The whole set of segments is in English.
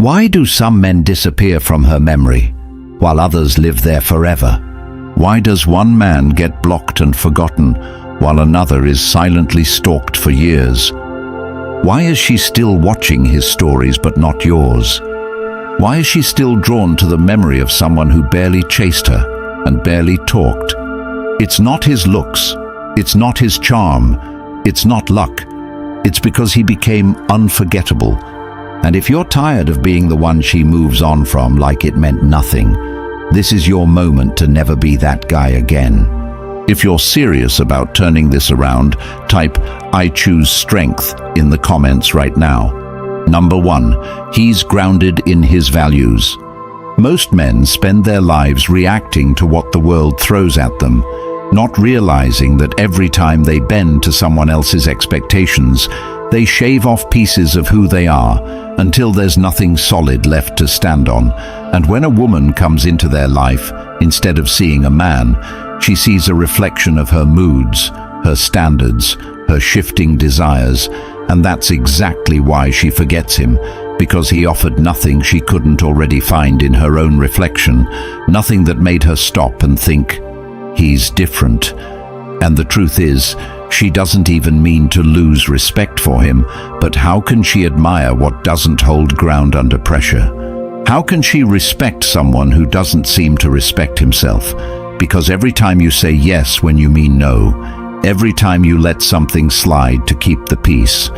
Why do some men disappear from her memory, while others live there forever? Why does one man get blocked and forgotten, while another is silently stalked for years? Why is she still watching his stories but not yours? Why is she still drawn to the memory of someone who barely chased her and barely talked? It's not his looks, it's not his charm, it's not luck. It's because he became unforgettable. And if you're tired of being the one she moves on from like it meant nothing, this is your moment to never be that guy again. If you're serious about turning this around, type "I choose strength" in the comments right now. Number 1, he's grounded in his values. Most men spend their lives reacting to what the world throws at them, not realizing that every time they bend to someone else's expectations, they shave off pieces of who they are until there's nothing solid left to stand on. And when a woman comes into their life, instead of seeing a man, she sees a reflection of her moods, her standards, her shifting desires, and that's exactly why she forgets him, because he offered nothing she couldn't already find in her own reflection, nothing that made her stop and think, he's different. And the truth is, she doesn't even mean to lose respect for him, but how can she admire what doesn't hold ground under pressure? How can she respect someone who doesn't seem to respect himself? Because every time you say yes when you mean no, every time you let something slide to keep the peace,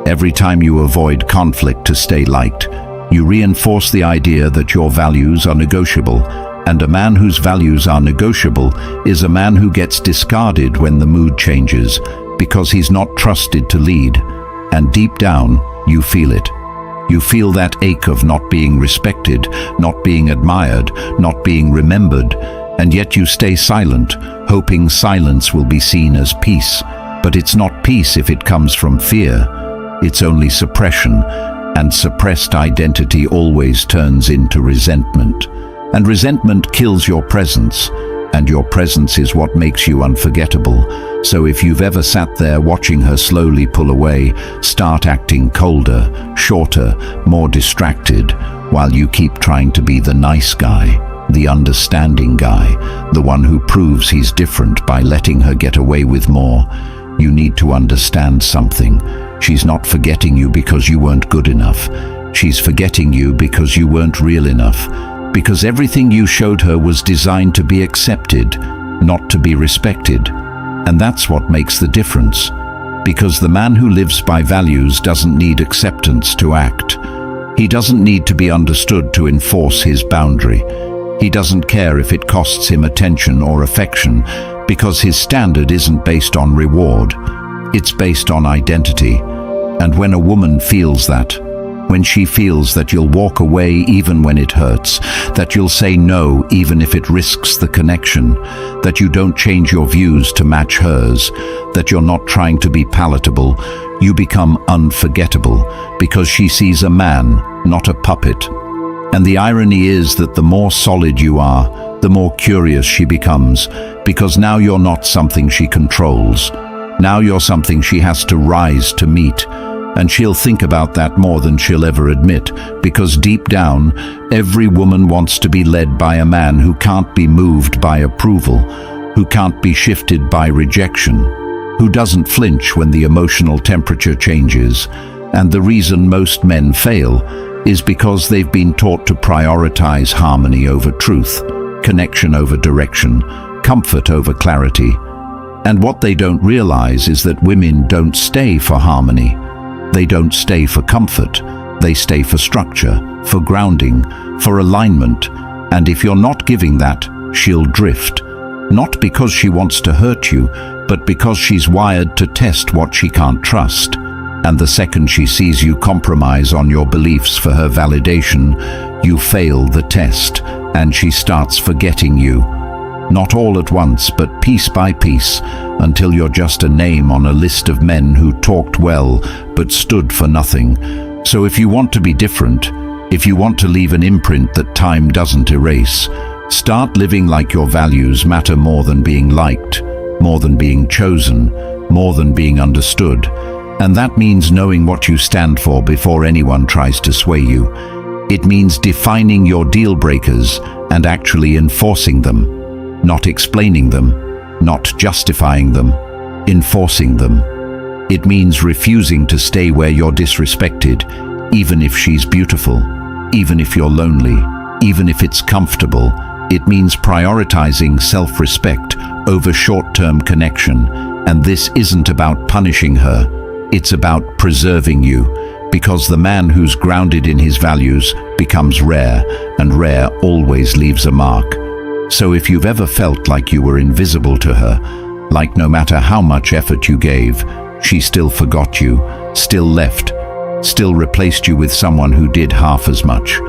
every time you avoid conflict to stay liked, you reinforce the idea that your values are negotiable. And a man whose values are negotiable is a man who gets discarded when the mood changes, because he's not trusted to lead. And deep down, you feel it. You feel that ache of not being respected, not being admired, not being remembered, and yet you stay silent, hoping silence will be seen as peace. But it's not peace if it comes from fear. It's only suppression, and suppressed identity always turns into resentment. And resentment kills your presence, and your presence is what makes you unforgettable. So if you've ever sat there watching her slowly pull away, start acting colder, shorter, more distracted, while you keep trying to be the nice guy, the understanding guy, the one who proves he's different by letting her get away with more, you need to understand something. She's not forgetting you because you weren't good enough. She's forgetting you because you weren't real enough. Because everything you showed her was designed to be accepted, not to be respected. And that's what makes the difference. Because the man who lives by values doesn't need acceptance to act. He doesn't need to be understood to enforce his boundary. He doesn't care if it costs him attention or affection, because his standard isn't based on reward. It's based on identity. And when a woman feels that, when she feels that you'll walk away even when it hurts, that you'll say no even if it risks the connection, that you don't change your views to match hers, that you're not trying to be palatable, you become unforgettable because she sees a man, not a puppet. And the irony is that the more solid you are, the more curious she becomes, because now you're not something she controls. Now you're something she has to rise to meet. And she'll think about that more than she'll ever admit, because deep down, every woman wants to be led by a man who can't be moved by approval, who can't be shifted by rejection, who doesn't flinch when the emotional temperature changes. And the reason most men fail is because they've been taught to prioritize harmony over truth, connection over direction, comfort over clarity. And what they don't realize is that women don't stay for harmony. They don't stay for comfort. They stay for structure, for grounding, for alignment. And if you're not giving that, she'll drift. Not because she wants to hurt you, but because she's wired to test what she can't trust. And the second she sees you compromise on your beliefs for her validation, you fail the test, and she starts forgetting you. Not all at once, but piece by piece, until you're just a name on a list of men who talked well, but stood for nothing. So if you want to be different, if you want to leave an imprint that time doesn't erase, start living like your values matter more than being liked, more than being chosen, more than being understood. And that means knowing what you stand for before anyone tries to sway you. It means defining your deal breakers and actually enforcing them, not explaining them, not justifying them, enforcing them. It means refusing to stay where you're disrespected, even if she's beautiful, even if you're lonely, even if it's comfortable. It means prioritizing self-respect over short-term connection. And this isn't about punishing her, it's about preserving you, because the man who's grounded in his values becomes rare, and rare always leaves a mark. So if you've ever felt like you were invisible to her, like no matter how much effort you gave, she still forgot you, still left, still replaced you with someone who did half as much,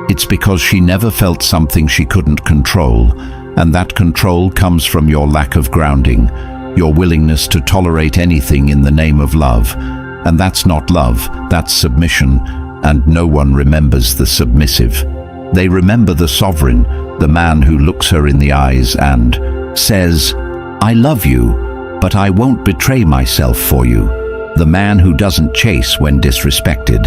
it's because she never felt something she couldn't control, and that control comes from your lack of grounding, your willingness to tolerate anything in the name of love. And that's not love, that's submission, and no one remembers the submissive. They remember the sovereign, the man who looks her in the eyes and says, "I love you, but I won't betray myself for you." The man who doesn't chase when disrespected.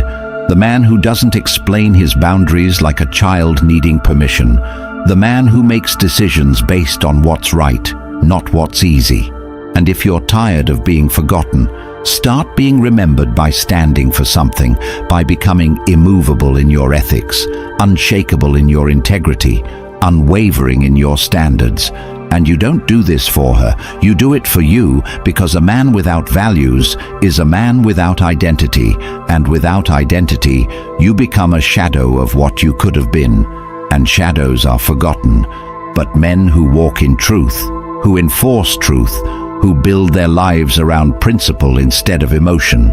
The man who doesn't explain his boundaries like a child needing permission. The man who makes decisions based on what's right, not what's easy. And if you're tired of being forgotten, start being remembered by standing for something, by becoming immovable in your ethics, unshakable in your integrity, unwavering in your standards. And you don't do this for her, you do it for you, because a man without values is a man without identity, and without identity, you become a shadow of what you could have been, and shadows are forgotten. But men who walk in truth, who enforce truth, who build their lives around principle instead of emotion,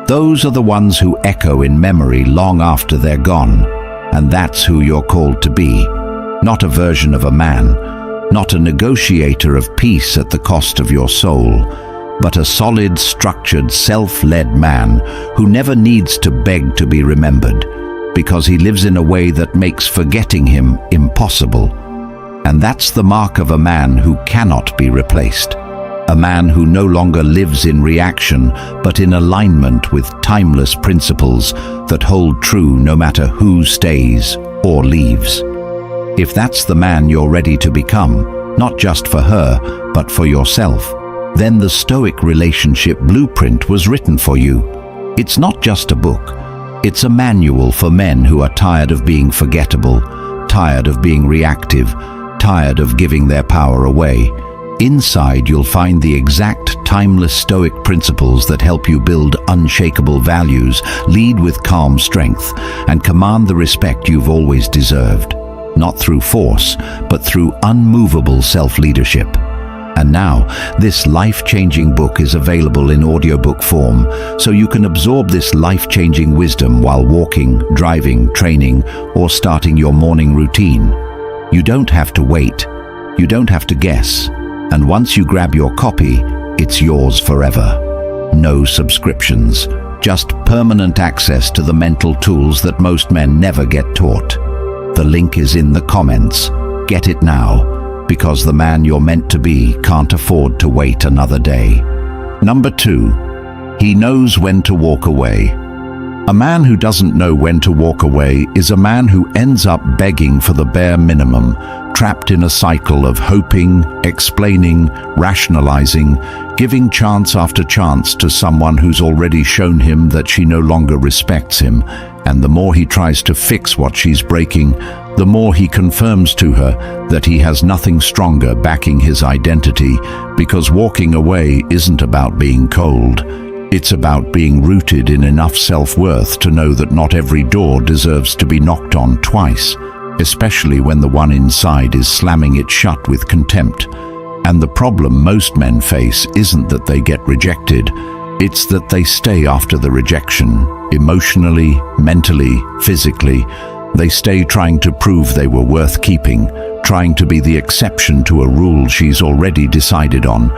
those are the ones who echo in memory long after they're gone. And that's who you're called to be. Not a version of a man, not a negotiator of peace at the cost of your soul, but a solid, structured, self-led man who never needs to beg to be remembered, because he lives in a way that makes forgetting him impossible. And that's the mark of a man who cannot be replaced. A man who no longer lives in reaction, but in alignment with timeless principles that hold true no matter who stays or leaves. If that's the man you're ready to become, not just for her, but for yourself, then the Stoic relationship blueprint was written for you. It's not just a book. It's a manual for men who are tired of being forgettable, tired of being reactive, tired of giving their power away. Inside, you'll find the exact timeless Stoic principles that help you build unshakable values, lead with calm strength, and command the respect you've always deserved. Not through force, but through unmovable self-leadership. And now, this life-changing book is available in audiobook form, so you can absorb this life-changing wisdom while walking, driving, training, or starting your morning routine. You don't have to wait. You don't have to guess. And once you grab your copy, it's yours forever. No subscriptions, just permanent access to the mental tools that most men never get taught. The link is in the comments. Get it now, because the man you're meant to be can't afford to wait another day. Number 2, he knows when to walk away. A man who doesn't know when to walk away is a man who ends up begging for the bare minimum, trapped in a cycle of hoping, explaining, rationalizing, giving chance after chance to someone who's already shown him that she no longer respects him. And the more he tries to fix what she's breaking, the more he confirms to her that he has nothing stronger backing his identity, because walking away isn't about being cold. It's about being rooted in enough self-worth to know that not every door deserves to be knocked on twice, especially when the one inside is slamming it shut with contempt. And the problem most men face isn't that they get rejected, it's that they stay after the rejection, emotionally, mentally, physically. They stay trying to prove they were worth keeping, trying to be the exception to a rule she's already decided on.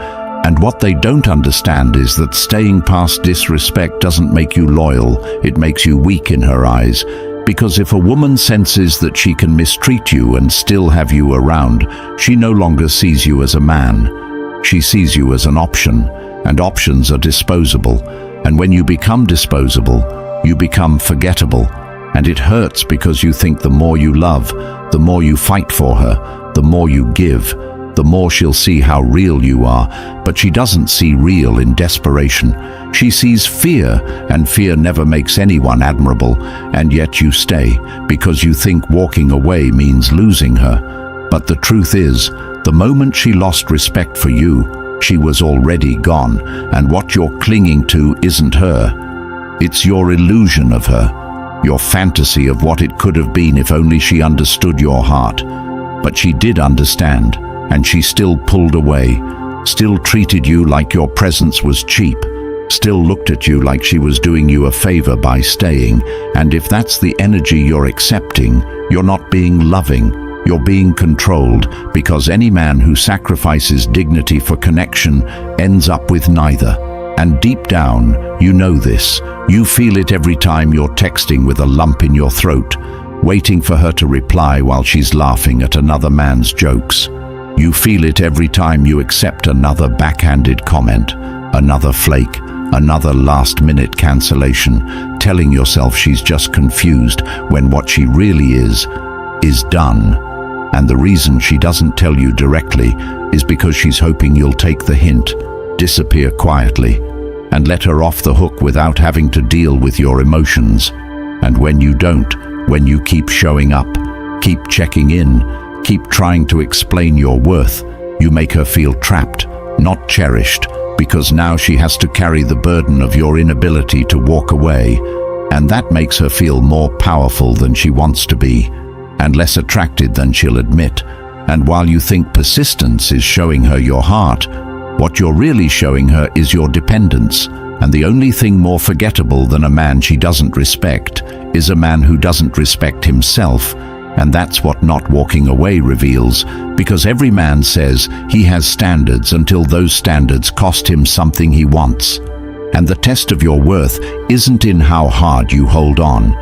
And what they don't understand is that staying past disrespect doesn't make you loyal, it makes you weak in her eyes. Because if a woman senses that she can mistreat you and still have you around, she no longer sees you as a man. She sees you as an option, and options are disposable. And when you become disposable, you become forgettable. And it hurts because you think the more you love, the more you fight for her, the more you give, the more she'll see how real you are. But she doesn't see real in desperation. She sees fear, and fear never makes anyone admirable. And yet you stay, because you think walking away means losing her. But the truth is, the moment she lost respect for you, she was already gone, and what you're clinging to isn't her. It's your illusion of her, your fantasy of what it could have been if only she understood your heart. But she did understand, and she still pulled away, still treated you like your presence was cheap, still looked at you like she was doing you a favor by staying. And if that's the energy you're accepting, you're not being loving, you're being controlled, because any man who sacrifices dignity for connection ends up with neither. And deep down, you know this. You feel it every time you're texting with a lump in your throat, waiting for her to reply while she's laughing at another man's jokes. You feel it every time you accept another backhanded comment, another flake, another last-minute cancellation, telling yourself she's just confused when what she really is done. And the reason she doesn't tell you directly is because she's hoping you'll take the hint, disappear quietly, and let her off the hook without having to deal with your emotions. And when you don't, when you keep showing up, keep checking in, keep trying to explain your worth, you make her feel trapped, not cherished, because now she has to carry the burden of your inability to walk away. And that makes her feel more powerful than she wants to be, and less attracted than she'll admit. And while you think persistence is showing her your heart, what you're really showing her is your dependence. And the only thing more forgettable than a man she doesn't respect is a man who doesn't respect himself. And that's what not walking away reveals, because every man says he has standards until those standards cost him something he wants. And the test of your worth isn't in how hard you hold on.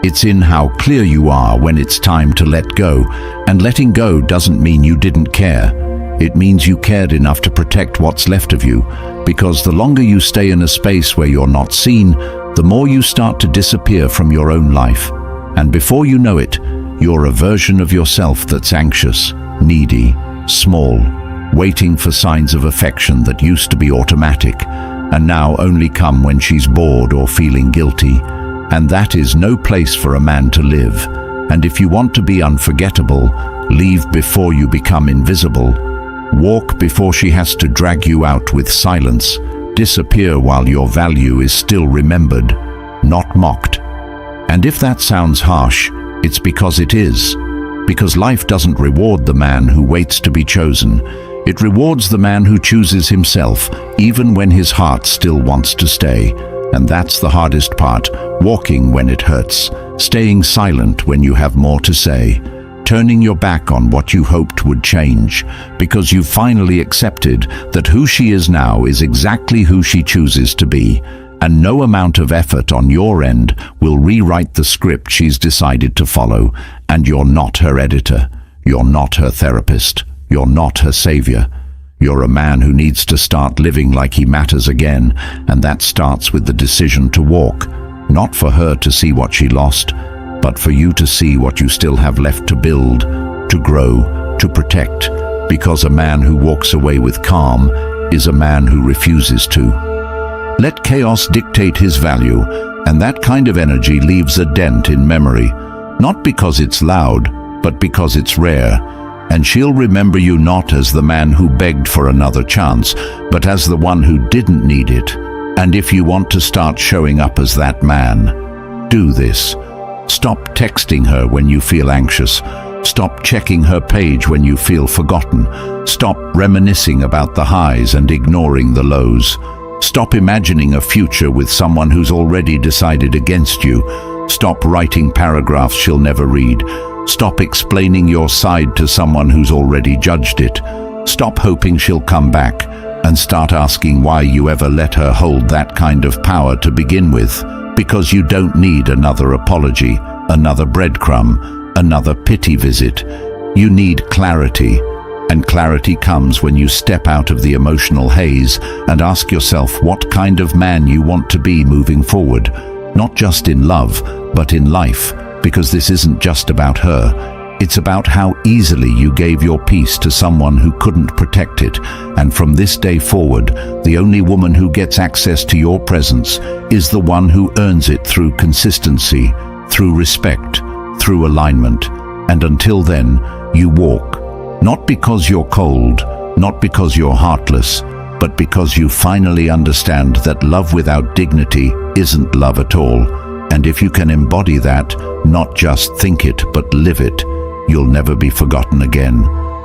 It's in how clear you are when it's time to let go. And letting go doesn't mean you didn't care. It means you cared enough to protect what's left of you, because the longer you stay in a space where you're not seen, the more you start to disappear from your own life. And before you know it, you're a version of yourself that's anxious, needy, small, waiting for signs of affection that used to be automatic, and now only come when she's bored or feeling guilty. And that is no place for a man to live. And if you want to be unforgettable, leave before you become invisible. Walk before she has to drag you out with silence. Disappear while your value is still remembered, not mocked. And if that sounds harsh, it's because it is. Because life doesn't reward the man who waits to be chosen. It rewards the man who chooses himself, even when his heart still wants to stay. And that's the hardest part, walking when it hurts, staying silent when you have more to say, turning your back on what you hoped would change, because you've finally accepted that who she is now is exactly who she chooses to be. And no amount of effort on your end will rewrite the script she's decided to follow. And you're not her editor. You're not her therapist. You're not her savior. You're a man who needs to start living like he matters again. And that starts with the decision to walk. Not for her to see what she lost, but for you to see what you still have left to build, to grow, to protect. Because a man who walks away with calm is a man who refuses to. Let chaos dictate his value, and that kind of energy leaves a dent in memory, not because it's loud, but because it's rare. And she'll remember you not as the man who begged for another chance, but as the one who didn't need it. And if you want to start showing up as that man, do this. Stop texting her when you feel anxious. Stop checking her page when you feel forgotten. Stop reminiscing about the highs and ignoring the lows. Stop imagining a future with someone who's already decided against you. Stop writing paragraphs she'll never read. Stop explaining your side to someone who's already judged it. Stop hoping she'll come back, and start asking why you ever let her hold that kind of power to begin with. Because you don't need another apology, another breadcrumb, another pity visit. You need clarity. And clarity comes when you step out of the emotional haze and ask yourself what kind of man you want to be moving forward. Not just in love, but in life, because this isn't just about her. It's about how easily you gave your peace to someone who couldn't protect it. And from this day forward, the only woman who gets access to your presence is the one who earns it through consistency, through respect, through alignment. And until then, you walk. Not because you're cold, not because you're heartless, but because you finally understand that love without dignity isn't love at all. And if you can embody that, not just think it, but live it, you'll never be forgotten again.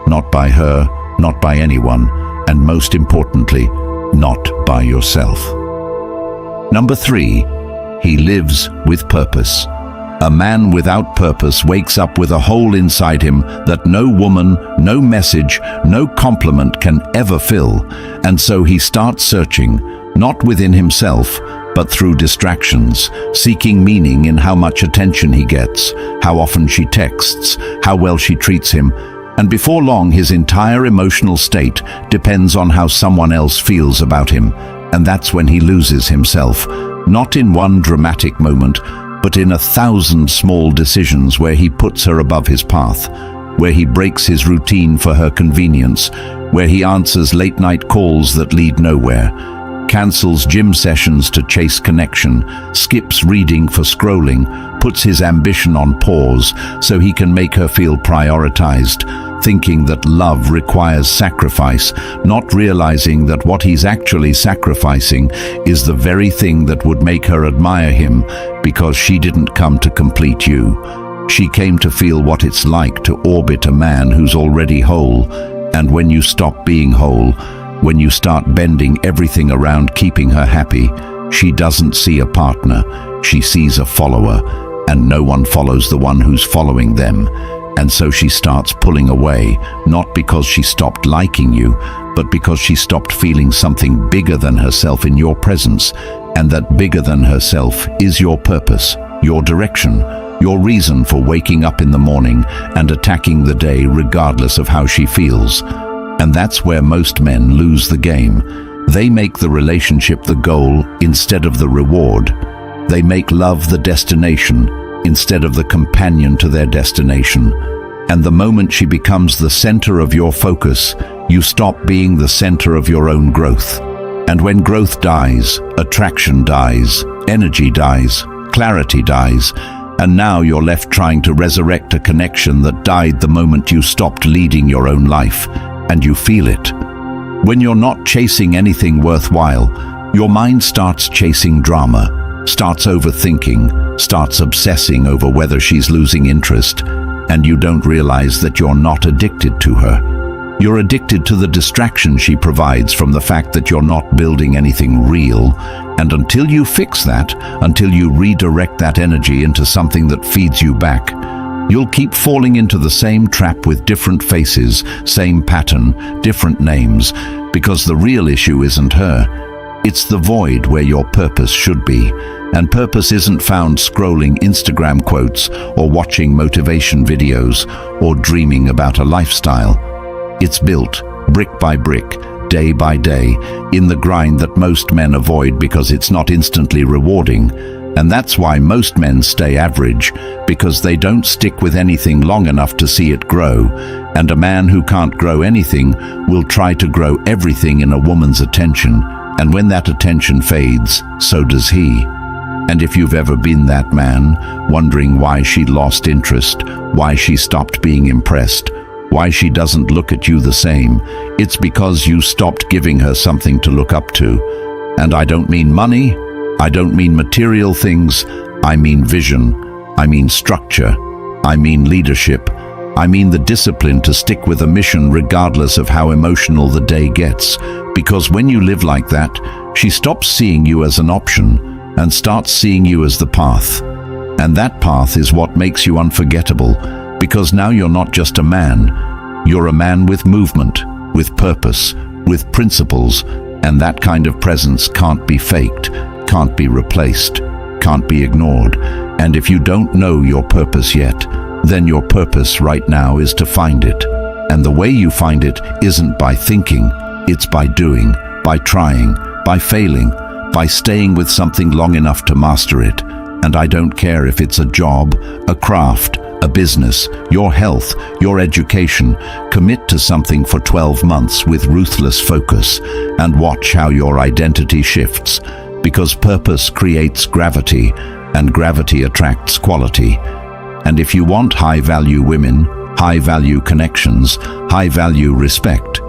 Not by her, not by anyone, and most importantly, not by yourself. Number 3, he lives with purpose. A man without purpose wakes up with a hole inside him that no woman, no message, no compliment can ever fill. And so he starts searching, not within himself, but through distractions, seeking meaning in how much attention he gets, how often she texts, how well she treats him. And before long, his entire emotional state depends on how someone else feels about him. And that's when he loses himself, not in one dramatic moment, but in 1,000 small decisions where he puts her above his path, where he breaks his routine for her convenience, where he answers late-night calls that lead nowhere, cancels gym sessions to chase connection, skips reading for scrolling, puts his ambition on pause so he can make her feel prioritized, thinking that love requires sacrifice, not realizing that what he's actually sacrificing is the very thing that would make her admire him, because she didn't come to complete you. She came to feel what it's like to orbit a man who's already whole. And when you stop being whole, when you start bending everything around keeping her happy, she doesn't see a partner, she sees a follower, and no one follows the one who's following them. And so she starts pulling away, not because she stopped liking you, but because she stopped feeling something bigger than herself in your presence. And that bigger than herself is your purpose, your direction, your reason for waking up in the morning and attacking the day regardless of how she feels. And that's where most men lose the game. They make the relationship the goal instead of the reward. They make love the destination instead of the companion to their destination. And the moment she becomes the center of your focus, you stop being the center of your own growth. And when growth dies, attraction dies, energy dies, clarity dies, and now you're left trying to resurrect a connection that died the moment you stopped leading your own life. And you feel it. When you're not chasing anything worthwhile, your mind starts chasing drama, starts overthinking, starts obsessing over whether she's losing interest, and you don't realize that you're not addicted to her. You're addicted to the distraction she provides from the fact that you're not building anything real, and until you fix that, until you redirect that energy into something that feeds you back, you'll keep falling into the same trap with different faces, same pattern, different names, because the real issue isn't her. It's the void where your purpose should be. And purpose isn't found scrolling Instagram quotes or watching motivation videos or dreaming about a lifestyle. It's built, brick by brick, day by day, in the grind that most men avoid because it's not instantly rewarding. And that's why most men stay average, because they don't stick with anything long enough to see it grow. And a man who can't grow anything will try to grow everything in a woman's attention. And when that attention fades, so does he. And if you've ever been that man, wondering why she lost interest, why she stopped being impressed, why she doesn't look at you the same, it's because you stopped giving her something to look up to. And I don't mean money, I don't mean material things, I mean vision, I mean structure, I mean leadership, I mean the discipline to stick with a mission regardless of how emotional the day gets. Because when you live like that, she stops seeing you as an option and starts seeing you as the path. And that path is what makes you unforgettable, because now you're not just a man, you're a man with movement, with purpose, with principles, and that kind of presence can't be faked, can't be replaced, can't be ignored. And if you don't know your purpose yet, then your purpose right now is to find it. And the way you find it isn't by thinking, it's by doing, by trying, by failing, by staying with something long enough to master it, And I don't care if it's a job, a craft, a business, your health, your education. Commit to something for 12 months with ruthless focus and watch how your identity shifts, because purpose creates gravity and gravity attracts quality. And if you want high-value women, high-value connections, high-value respect,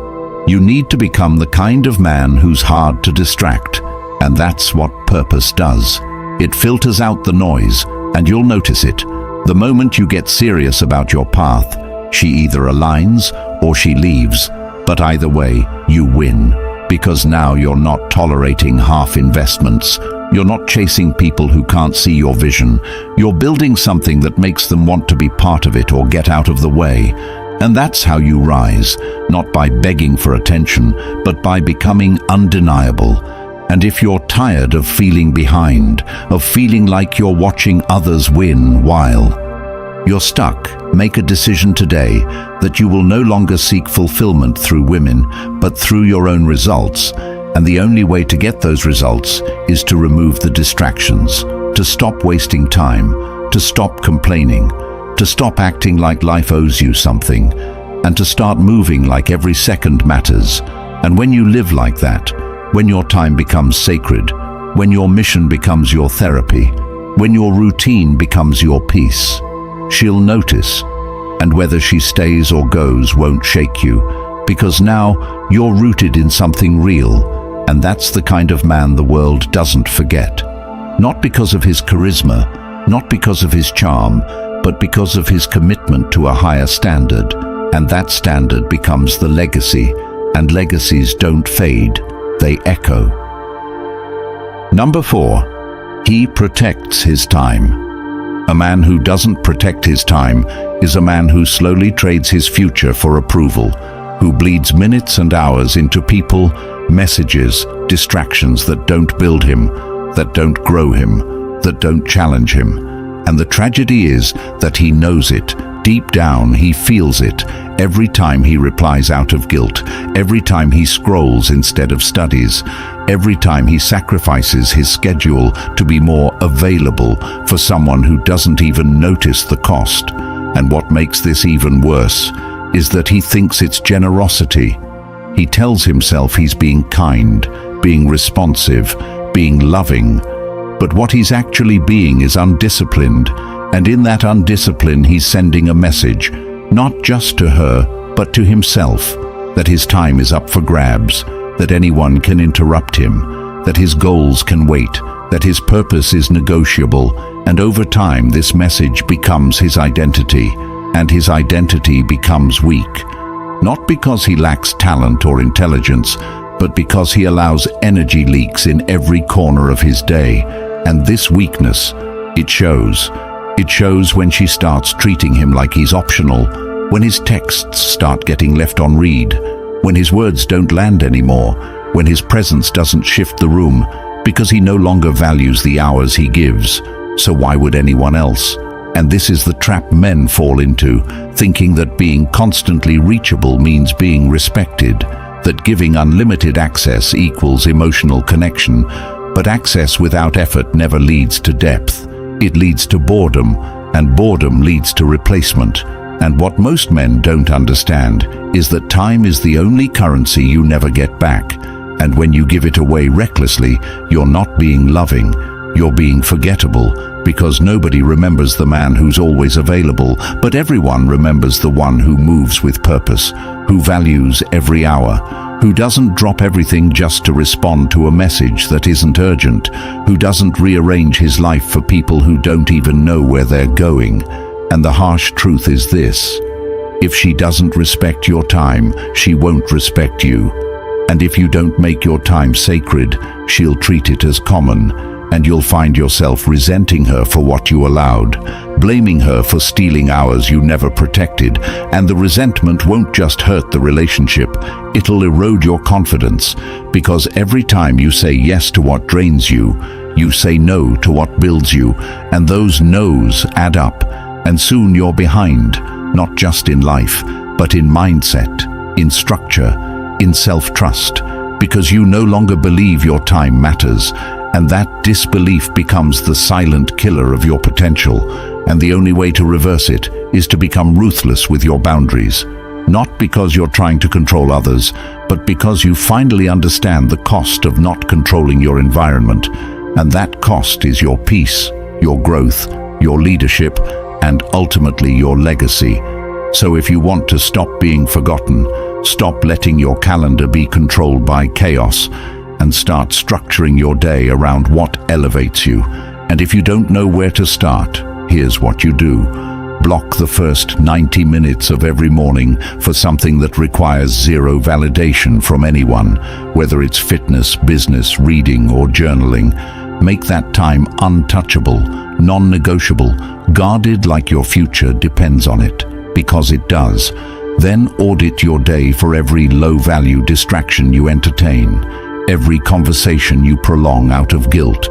you need to become the kind of man who's hard to distract. And that's what purpose does. It filters out the noise, and you'll notice it. The moment you get serious about your path, she either aligns or she leaves. But either way, you win. Because now you're not tolerating half investments. You're not chasing people who can't see your vision. You're building something that makes them want to be part of it or get out of the way. And that's how you rise, not by begging for attention, but by becoming undeniable. And if you're tired of feeling behind, of feeling like you're watching others win while you're stuck, make a decision today that you will no longer seek fulfillment through women, but through your own results. And the only way to get those results is to remove the distractions, to stop wasting time, to stop complaining, to stop acting like life owes you something, and to start moving like every second matters. And when you live like that, when your time becomes sacred, when your mission becomes your therapy, when your routine becomes your peace, she'll notice. And whether she stays or goes won't shake you, because now you're rooted in something real, and that's the kind of man the world doesn't forget. Not because of his charisma, not because of his charm, but because of his commitment to a higher standard. And that standard becomes the legacy, and legacies don't fade. They echo. Number 4, he protects his time. A man who doesn't protect his time is a man who slowly trades his future for approval, who bleeds minutes and hours into people, messages, distractions that don't build him, that don't grow him, that don't challenge him. And the tragedy is that he knows it. Deep down, he feels it every time he replies out of guilt, every time he scrolls instead of studies, every time he sacrifices his schedule to be more available for someone who doesn't even notice the cost. And what makes this even worse is that he thinks it's generosity. He tells himself he's being kind, being responsive, being loving, but what he's actually being is undisciplined. And in that undiscipline, he's sending a message, not just to her, but to himself, that his time is up for grabs, that anyone can interrupt him, that his goals can wait, that his purpose is negotiable. And over time, this message becomes his identity, and his identity becomes weak. Not because he lacks talent or intelligence, but because he allows energy leaks in every corner of his day. And this weakness, it shows. It shows when she starts treating him like he's optional, when his texts start getting left on read, when his words don't land anymore, when his presence doesn't shift the room, because he no longer values the hours he gives. So why would anyone else? And this is the trap men fall into, thinking that being constantly reachable means being respected, that giving unlimited access equals emotional connection. But access without effort never leads to depth. It leads to boredom, and boredom leads to replacement. And what most men don't understand is that time is the only currency you never get back. And when you give it away recklessly, you're not being loving, you're being forgettable, because nobody remembers the man who's always available, but everyone remembers the one who moves with purpose, who values every hour, who doesn't drop everything just to respond to a message that isn't urgent, who doesn't rearrange his life for people who don't even know where they're going. And the harsh truth is this: if she doesn't respect your time, she won't respect you. And if you don't make your time sacred, she'll treat it as common, and you'll find yourself resenting her for what you allowed, blaming her for stealing hours you never protected. And the resentment won't just hurt the relationship, it'll erode your confidence, because every time you say yes to what drains you, you say no to what builds you, and those no's add up, and soon you're behind, not just in life, but in mindset, in structure, in self-trust, because you no longer believe your time matters. And that disbelief becomes the silent killer of your potential, and the only way to reverse it is to become ruthless with your boundaries. Not because you're trying to control others, but because you finally understand the cost of not controlling your environment. And that cost is your peace, your growth, your leadership, and ultimately your legacy. So if you want to stop being forgotten, stop letting your calendar be controlled by chaos, and start structuring your day around what elevates you. And if you don't know where to start, here's what you do. Block the first 90 minutes of every morning for something that requires zero validation from anyone, whether it's fitness, business, reading, or journaling. Make that time untouchable, non-negotiable, guarded like your future depends on it, because it does. Then audit your day for every low-value distraction you entertain, every conversation you prolong out of guilt,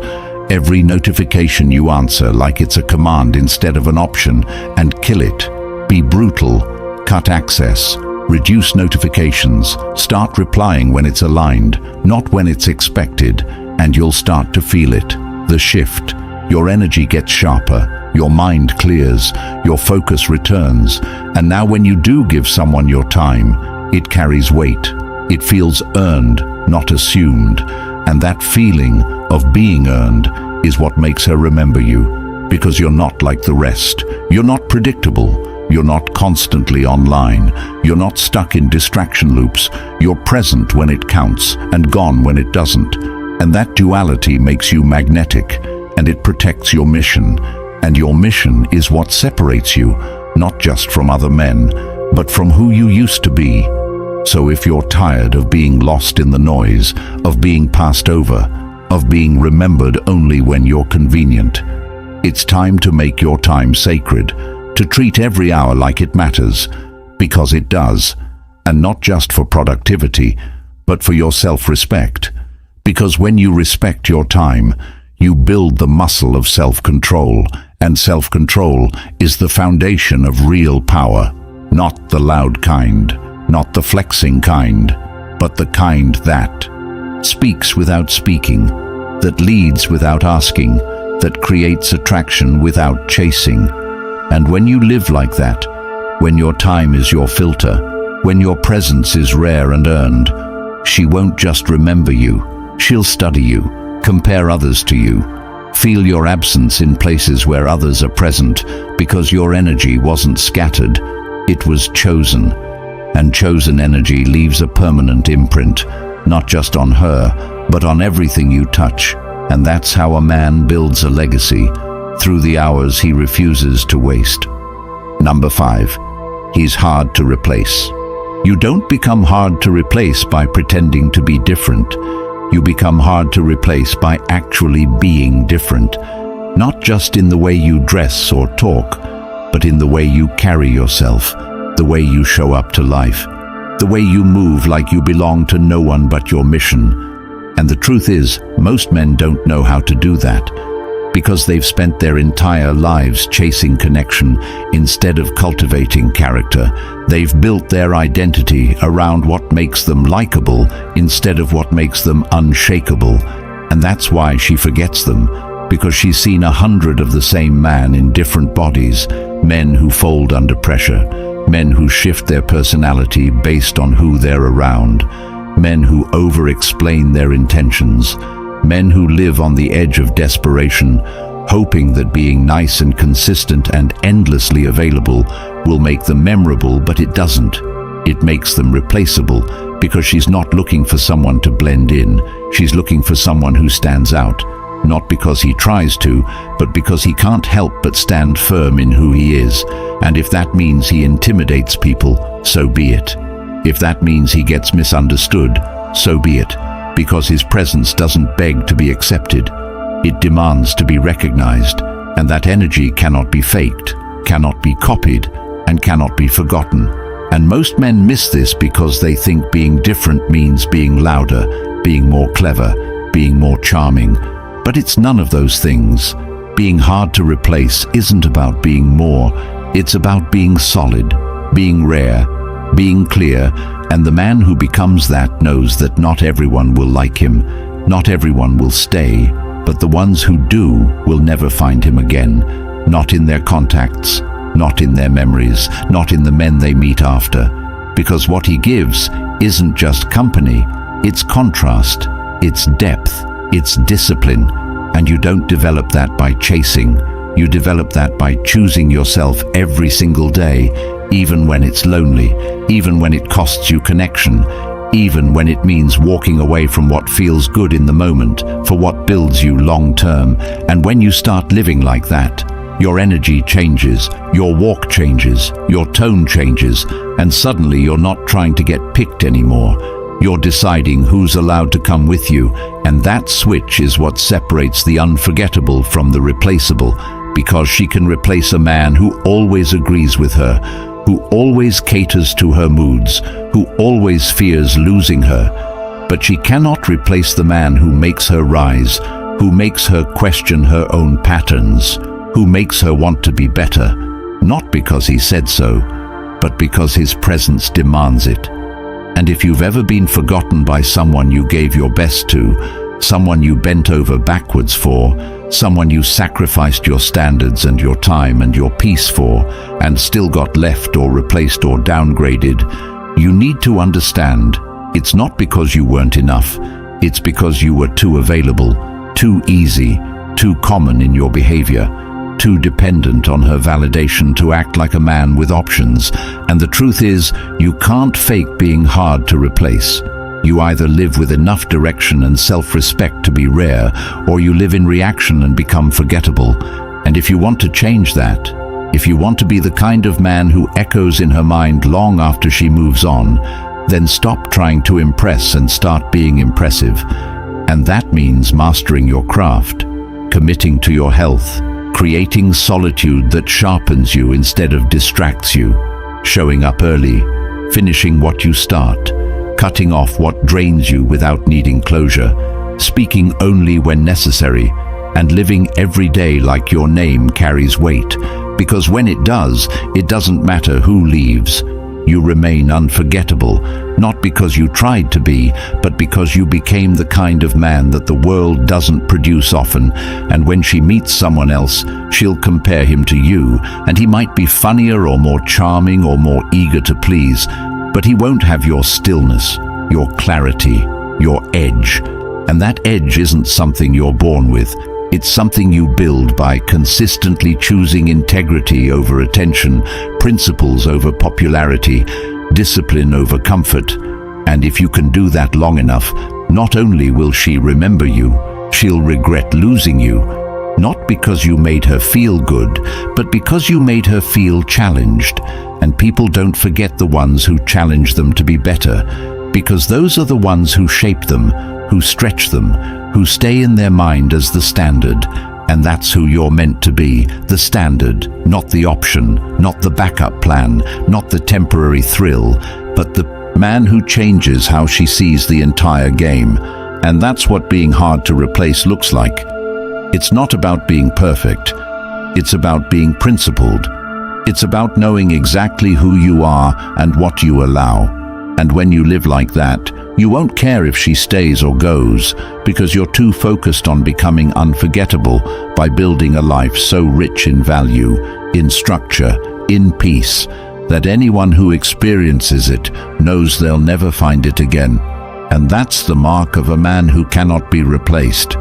every notification you answer like it's a command instead of an option, and kill it. Be brutal, cut access, reduce notifications, start replying when it's aligned, not when it's expected, and you'll start to feel it. The shift. Your energy gets sharper, your mind clears, your focus returns, and now when you do give someone your time, it carries weight. It feels earned, not assumed, and that feeling of being earned is what makes her remember you, because you're not like the rest. You're not predictable. You're not constantly online. You're not stuck in distraction loops. You're present when it counts and gone when it doesn't. And that duality makes you magnetic, and it protects your mission. And your mission is what separates you, not just from other men, but from who you used to be. So if you're tired of being lost in the noise, of being passed over, of being remembered only when you're convenient, it's time to make your time sacred, to treat every hour like it matters, because it does, and not just for productivity, but for your self-respect. Because when you respect your time, you build the muscle of self-control, and self-control is the foundation of real power, not the loud kind, not the flexing kind, but the kind that speaks without speaking, that leads without asking, that creates attraction without chasing. And when you live like that, when your time is your filter, when your presence is rare and earned, she won't just remember you, she'll study you, compare others to you, feel your absence in places where others are present, because your energy wasn't scattered, it was chosen. And chosen energy leaves a permanent imprint, not just on her, but on everything you touch. And that's how a man builds a legacy, through the hours he refuses to waste. Number 5, he's hard to replace. You don't become hard to replace by pretending to be different. You become hard to replace by actually being different, not just in the way you dress or talk, but in the way you carry yourself, the way you show up to life, the way you move like you belong to no one but your mission. And the truth is, most men don't know how to do that, because they've spent their entire lives chasing connection instead of cultivating character. They've built their identity around what makes them likable instead of what makes them unshakable. And that's why she forgets them, because she's seen 100 of the same man in different bodies, men who fold under pressure, men who shift their personality based on who they're around, men who over-explain their intentions, men who live on the edge of desperation, hoping that being nice and consistent and endlessly available will make them memorable, but it doesn't. It makes them replaceable, because she's not looking for someone to blend in. She's looking for someone who stands out, not because he tries to, but because he can't help but stand firm in who he is. And if that means he intimidates people, so be it. If that means he gets misunderstood, so be it, because his presence doesn't beg to be accepted. It demands to be recognized, and that energy cannot be faked, cannot be copied, and cannot be forgotten. And most men miss this because they think being different means being louder, being more clever, being more charming. But it's none of those things. Being hard to replace isn't about being more. It's about being solid, being rare, being clear, and the man who becomes that knows that not everyone will like him, not everyone will stay, But the ones who do will never find him again, not in their contacts, not in their memories, not in the men they meet after. Because what he gives isn't just company, it's contrast, it's depth, it's discipline. And you don't develop that by chasing. You develop that by choosing yourself every single day, even when it's lonely, even when it costs you connection, even when it means walking away from what feels good in the moment for what builds you long term. And when you start living like that, your energy changes, your walk changes, your tone changes, and suddenly you're not trying to get picked anymore. You're deciding who's allowed to come with you, and that switch is what separates the unforgettable from the replaceable, because she can replace a man who always agrees with her, who always caters to her moods, who always fears losing her. But she cannot replace the man who makes her rise, who makes her question her own patterns, who makes her want to be better, not because he said so, but because his presence demands it. And if you've ever been forgotten by someone you gave your best to, someone you bent over backwards for, someone you sacrificed your standards and your time and your peace for, and still got left or replaced or downgraded, you need to understand it's not because you weren't enough, it's because you were too available, too easy, too common in your behavior, too dependent on her validation to act like a man with options. And the truth is, you can't fake being hard to replace. You either live with enough direction and self-respect to be rare, or you live in reaction and become forgettable. And if you want to change that, if you want to be the kind of man who echoes in her mind long after she moves on, then stop trying to impress and start being impressive. And that means mastering your craft, committing to your health, creating solitude that sharpens you instead of distracts you, showing up early, finishing what you start, cutting off what drains you without needing closure, speaking only when necessary, and living every day like your name carries weight. Because when it does, it doesn't matter who leaves. You remain unforgettable, not because you tried to be, but because you became the kind of man that the world doesn't produce often. And when she meets someone else, she'll compare him to you, and he might be funnier or more charming or more eager to please, but he won't have your stillness, your clarity, your edge. And that edge isn't something you're born with. It's something you build by consistently choosing integrity over attention, principles over popularity, discipline over comfort. And if you can do that long enough, not only will she remember you, she'll regret losing you. Not because you made her feel good, but because you made her feel challenged. And people don't forget the ones who challenge them to be better, because those are the ones who shape them, who stretch them, who stay in their mind as the standard. And that's who you're meant to be, the standard, not the option, not the backup plan, not the temporary thrill, but the man who changes how she sees the entire game. And that's what being hard to replace looks like. It's not about being perfect. It's about being principled. It's about knowing exactly who you are and what you allow. And when you live like that, you won't care if she stays or goes, because you're too focused on becoming unforgettable by building a life so rich in value, in structure, in peace, that anyone who experiences it knows they'll never find it again. And that's the mark of a man who cannot be replaced.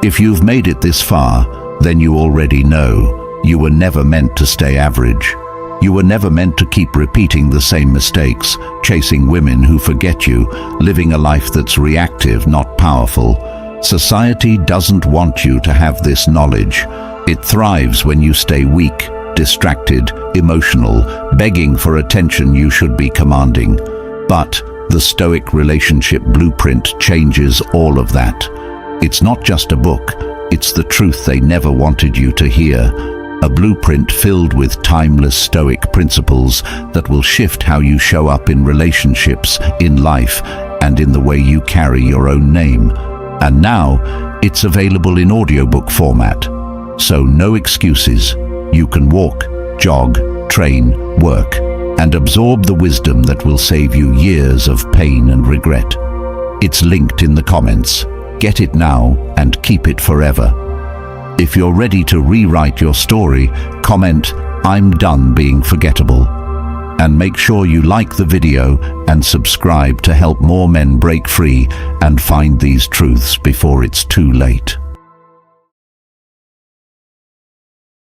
If you've made it this far, then you already know you were never meant to stay average. You were never meant to keep repeating the same mistakes, chasing women who forget you, living a life that's reactive, not powerful. Society doesn't want you to have this knowledge. It thrives when you stay weak, distracted, emotional, begging for attention you should be commanding. But the Stoic relationship blueprint changes all of that. It's not just a book, it's the truth they never wanted you to hear. A blueprint filled with timeless Stoic principles that will shift how you show up in relationships, in life, and in the way you carry your own name. And now, it's available in audiobook format. So no excuses. You can walk, jog, train, work, and absorb the wisdom that will save you years of pain and regret. It's linked in the comments. Get it now and keep it forever. If you're ready to rewrite your story, comment, "I'm done being forgettable." And make sure you like the video and subscribe to help more men break free and find these truths before it's too late.